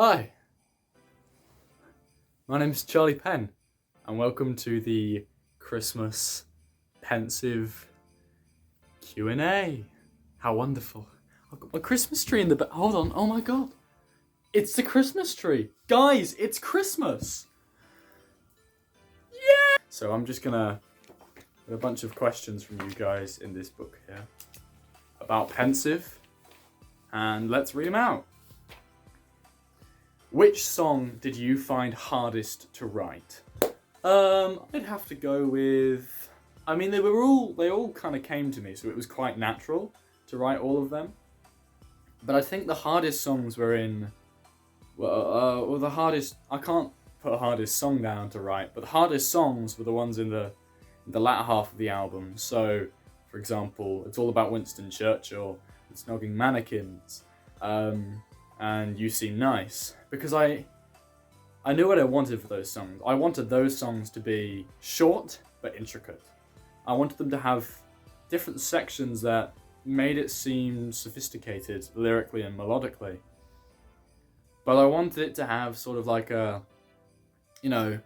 Hi, my name's Charlie Penn, and welcome to the Christmas Pensive Q&A. How wonderful. I've got my Christmas tree in the back. Hold on, oh my god. It's the Christmas tree. Guys, it's Christmas. Yeah! So I'm just gonna get a bunch of questions from you guys in this book here about Pensive, and let's read them out. Which song did you find hardest to write? I'd have to go with... I mean, they all kind of came to me, so it was quite natural to write all of them. But I think the hardest songs were in... Well, the hardest... I can't put a hardest song down to write, but the hardest songs were the ones in the latter half of the album. So, for example, It's All About Winston Churchill, It's Snogging Mannequins, and You Seem Nice, because I knew what I wanted for those songs. I wanted those songs to be short but intricate. I wanted them to have different sections that made it seem sophisticated lyrically and melodically. But I wanted it to have sort of like a, oh,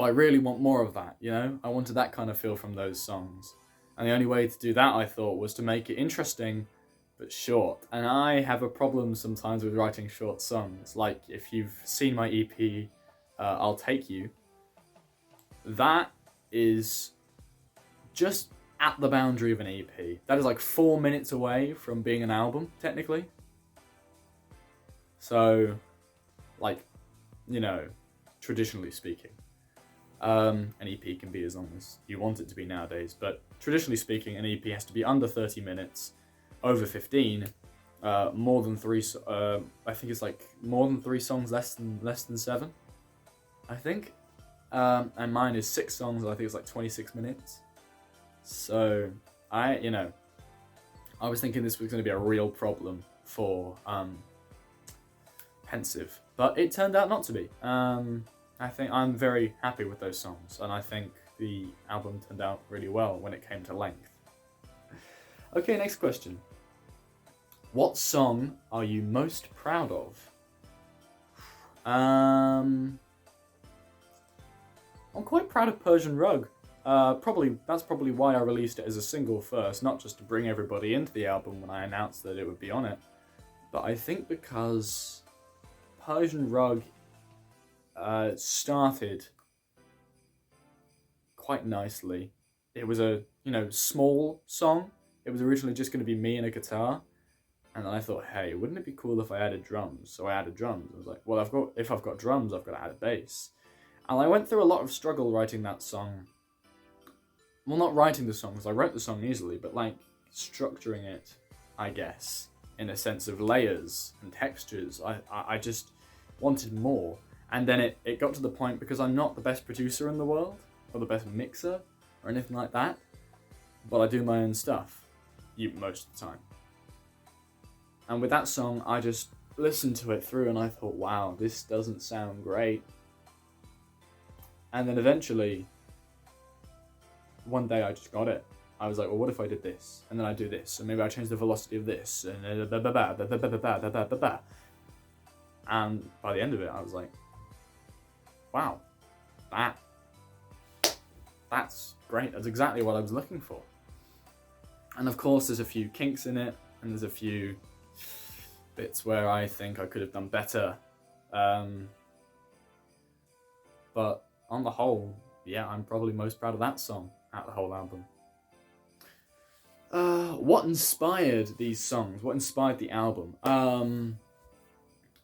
I really want more of that, I wanted that kind of feel from those songs. And the only way to do that, I thought, was to make it interesting but short. And I have a problem sometimes with writing short songs. Like, if you've seen my EP, I'll Take You, that is just at the boundary of an EP. That is like 4 minutes away from being an album, technically. So, like, traditionally speaking, an EP can be as long as you want it to be nowadays, but traditionally speaking, an EP has to be under 30 minutes, over 15, more than 3, I think it's like more than 3 songs, less than 7, I think. And mine is 6 songs, and I think it's like 26 minutes. So, I was thinking this was going to be a real problem for Pensive, but it turned out not to be. I think I'm very happy with those songs, and I think the album turned out really well when it came to length. Okay, next question. What song are you most proud of? I'm quite proud of Persian Rug. That's probably why I released it as a single first, not just to bring everybody into the album when I announced that it would be on it, but I think because Persian Rug started quite nicely. It was a, small song. It was originally just going to be me and a guitar. And I thought, hey, wouldn't it be cool if I added drums? So I added drums. I was like, well, if I've got drums, I've got to add a bass. And I went through a lot of struggle writing that song. Well, not writing the song, because I wrote the song easily, but like structuring it, I guess, in a sense of layers and textures. I just wanted more. And then it got to the point, because I'm not the best producer in the world, or the best mixer, or anything like that, but I do my own stuff, most of the time. And with that song, I just listened to it through and I thought, wow, this doesn't sound great. And then eventually, one day I just got it. I was like, well, what if I did this? And then I do this, and maybe I change the velocity of this, and and by the end of it, I was like, wow, that's great. That's exactly what I was looking for. And of course, there's a few kinks in it, and there's a few bits where I think I could have done better. But on the whole, yeah, I'm probably most proud of that song out of the whole album. What inspired these songs? What inspired the album?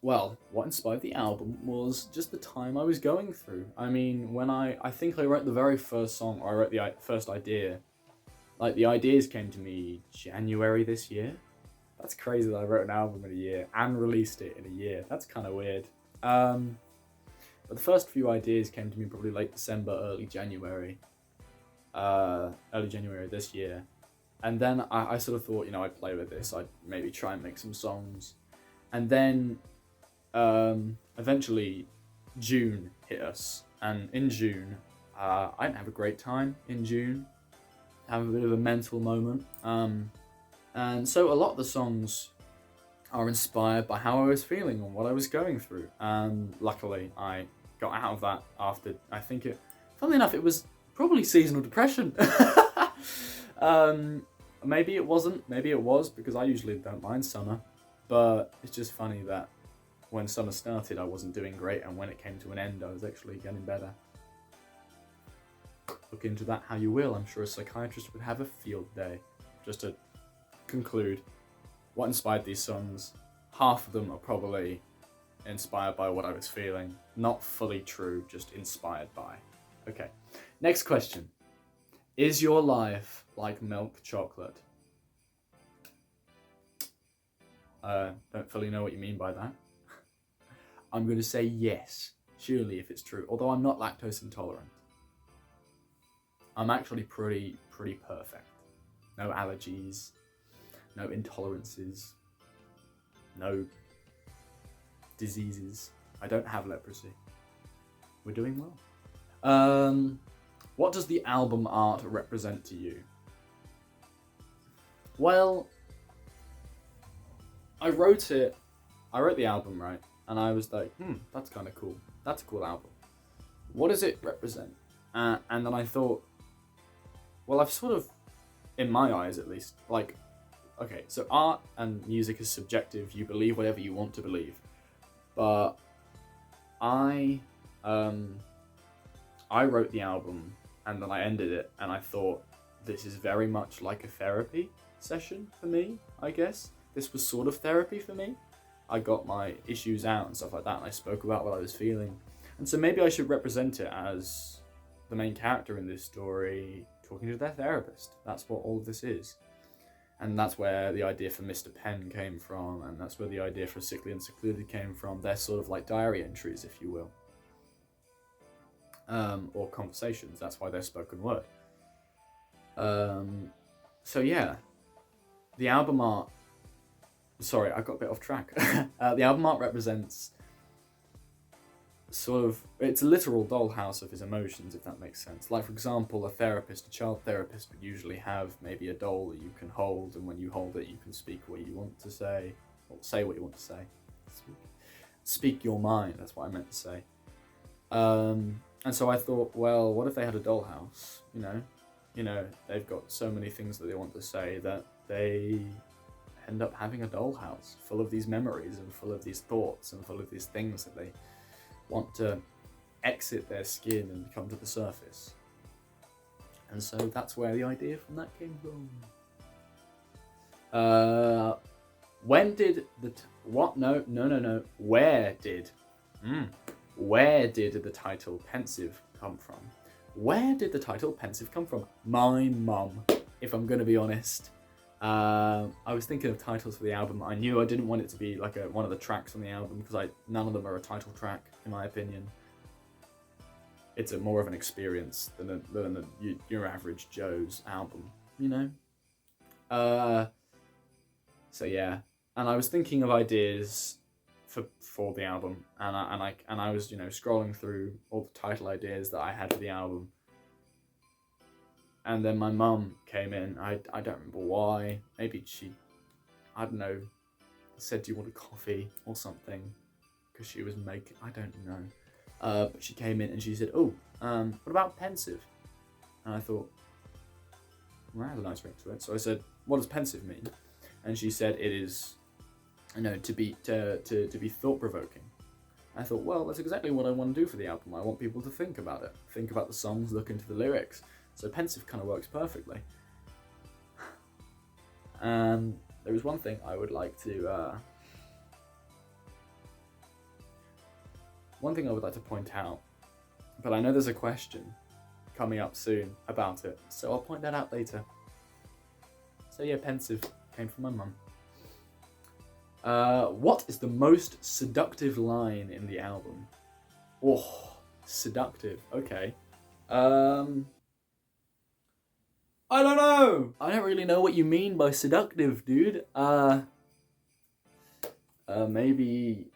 Well, what inspired the album was just the time I was going through. I mean, when I think I wrote the very first song, or I wrote the first idea. Like, the ideas came to me January this year. That's crazy that I wrote an album in a year and released it in a year. That's kind of weird. But the first few ideas came to me probably late December, early January this year. And then I sort of thought, I'd play with this. I'd maybe try and make some songs. And then eventually June hit us. And in June, I didn't have a great time in June. Have a bit of a mental moment. And so a lot of the songs are inspired by how I was feeling and what I was going through. And luckily, I got out of that after, funnily enough, it was probably seasonal depression. Maybe it wasn't, maybe it was, because I usually don't mind summer. But it's just funny that when summer started, I wasn't doing great, and when it came to an end, I was actually getting better. Look into that how you will. I'm sure a psychiatrist would have a field day. Just to conclude, what inspired these songs? Half of them are probably inspired by what I was feeling. Not fully true, just inspired by. Okay, next question. Is your life like milk chocolate? Don't fully know what you mean by that. I'm going to say yes, surely, if it's true. Although I'm not lactose intolerant. I'm actually pretty perfect. No allergies, no intolerances, no diseases. I don't have leprosy. We're doing well. What does the album art represent to you? Well, I wrote the album, right? And I was like, that's kind of cool. That's a cool album. What does it represent? And then I thought, well, I've sort of, in my eyes at least, like, okay, so art and music is subjective. You believe whatever you want to believe. But I wrote the album and then I ended it and I thought, this is very much like a therapy session for me, I guess. This was sort of therapy for me. I got my issues out and stuff like that, and I spoke about what I was feeling. And so maybe I should represent it as the main character in this story talking to their therapist. That's what all of this is. And that's where the idea for Mr. Penn came from, and that's where the idea for Sickly and Secluded came from. They're sort of like diary entries, if you will. Or conversations, that's why they're spoken word. So yeah, the album art, sorry, I got a bit off track. The album art represents sort of, it's a literal dollhouse of his emotions, if that makes sense. Like, for example, a child therapist would usually have maybe a doll that you can hold, and when you hold it, you can speak what you want to say, or say what you want to say. Speak your mind, that's what I meant to say. And so I thought, well, what if they had a dollhouse? You know, they've got so many things that they want to say that they end up having a dollhouse full of these memories and full of these thoughts and full of these things that they want to exit their skin and come to the surface. And so that's where the idea from that came from. When did the Where did the title Pensive come from? Where did the title Pensive come from? My mum, if I'm gonna be honest. I was thinking of titles for the album. I knew I didn't want it to be like one of the tracks on the album, because none of them are a title track, in my opinion. It's more of an experience than your average Joe's album, you know? So yeah, and I was thinking of ideas for the album, and I was, scrolling through all the title ideas that I had for the album. And then my mum came in. I don't remember why. Maybe she, I don't know, said, do you want a coffee or something? Because she was making, I don't know. But she came in and she said, what about pensive? And I thought, well, that has a nice ring to it. So I said, what does pensive mean? And she said it is, to be thought-provoking. I thought, well, that's exactly what I want to do for the album. I want people to think about it. Think about the songs, look into the lyrics. So pensive kind of works perfectly. And there was one thing I would like to point out, but I know there's a question coming up soon about it, so I'll point that out later. So yeah, pensive came from my mum. What is the most seductive line in the album? Oh, seductive. Okay. I don't know. I don't really know what you mean by seductive, dude. Maybe.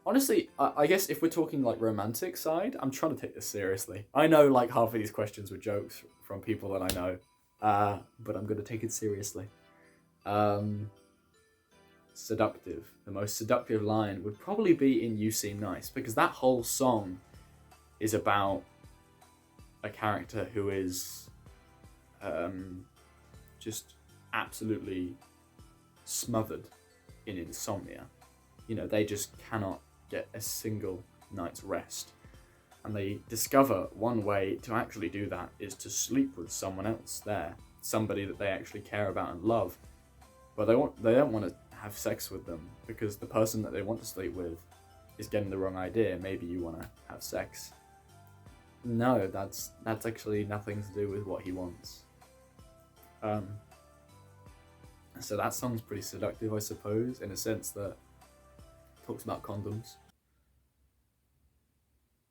Honestly, I guess if we're talking like romantic side, I'm trying to take this seriously. I know like half of these questions were jokes from people that I know, but I'm gonna take it seriously. seductive. The most seductive line would probably be in You Seem Nice, because that whole song is about a character who is just absolutely smothered in insomnia. You know, they just cannot get a single night's rest. And they discover one way to actually do that is to sleep with someone else there, somebody that they actually care about and love. But they don't want to have sex with them, because the person that they want to sleep with is getting the wrong idea. Maybe you want to have sex. No, that's actually nothing to do with what he wants. So that song's pretty seductive, I suppose, in a sense that it talks about condoms.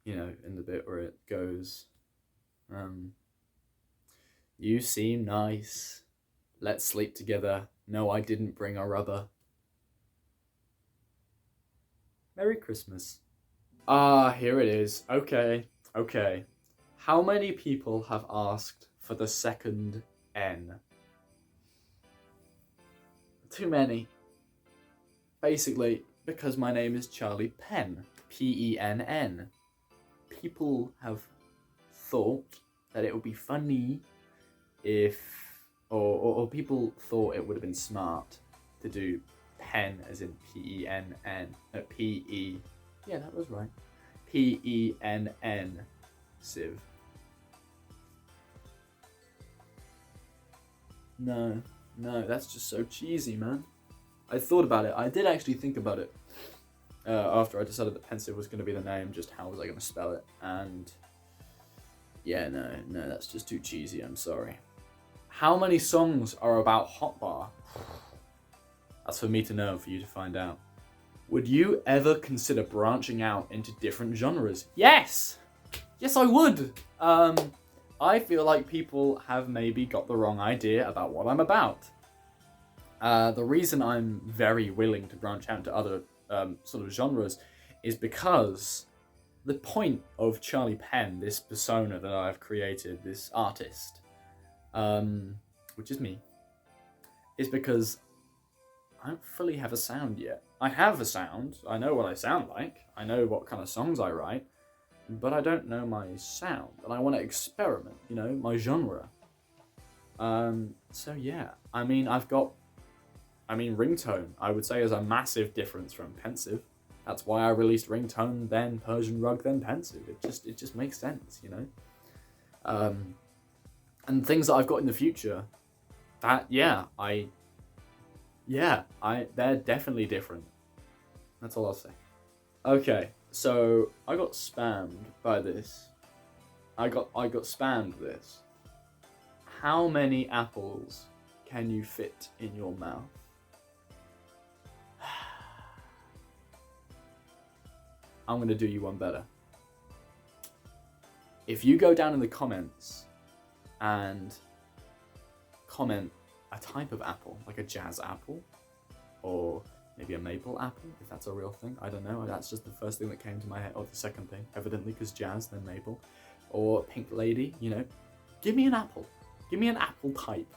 You know, in the bit where it goes, you seem nice, let's sleep together, no I didn't bring a rubber. Merry Christmas. Here it is. Okay. How many people have asked for the second N? Too many. Basically, because my name is Charlie Penn. Penn. People have thought that it would be funny if, or people thought it would have been smart to do pen as in Penn, P-E, yeah, that was right, Penn, sieve. No, that's just so cheesy, man. I thought about it. I did actually think about it after I decided that Pensive was going to be the name. Just how was I going to spell it? And yeah, no, that's just too cheesy. I'm sorry. How many songs are about hot bar? That's for me to know, for you to find out. Would you ever consider branching out into different genres? Yes, I would. I feel like people have maybe got the wrong idea about what I'm about. The reason I'm very willing to branch out into other sort of genres is because the point of Charlie Penn, this persona that I've created, this artist, which is me, is because I don't fully have a sound yet. I have a sound, I know what I sound like, I know what kind of songs I write, but I don't know my sound, and I want to experiment, you know, my genre. So yeah, I mean, Ringtone, I would say, is a massive difference from Pensive. That's why I released Ringtone, then Persian Rug, then Pensive. It just makes sense, you know? And things that I've got in the future, that, they're definitely different. That's all I'll say. Okay, so I got spammed by this. I got spammed this. How many apples can you fit in your mouth? I'm going to do you one better. If you go down in the comments and comment a type of apple, like a jazz apple, or maybe a maple apple, if that's a real thing, I don't know, that's just the first thing that came to my head, or the second thing, evidently, because jazz, then maple, or pink lady, you know, give me an apple type,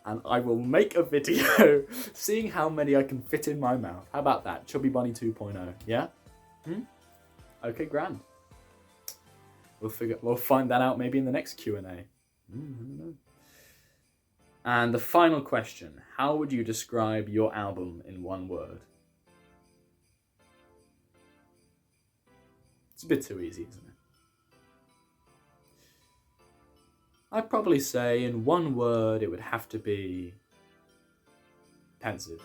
and I will make a video seeing how many I can fit in my mouth. How about that? Chubby Bunny 2.0, yeah? Okay, grand. We'll find that out maybe in the next Q&A. I don't know. And the final question, how would you describe your album in one word? It's a bit too easy, isn't it? I'd probably say in one word it would have to be pensive.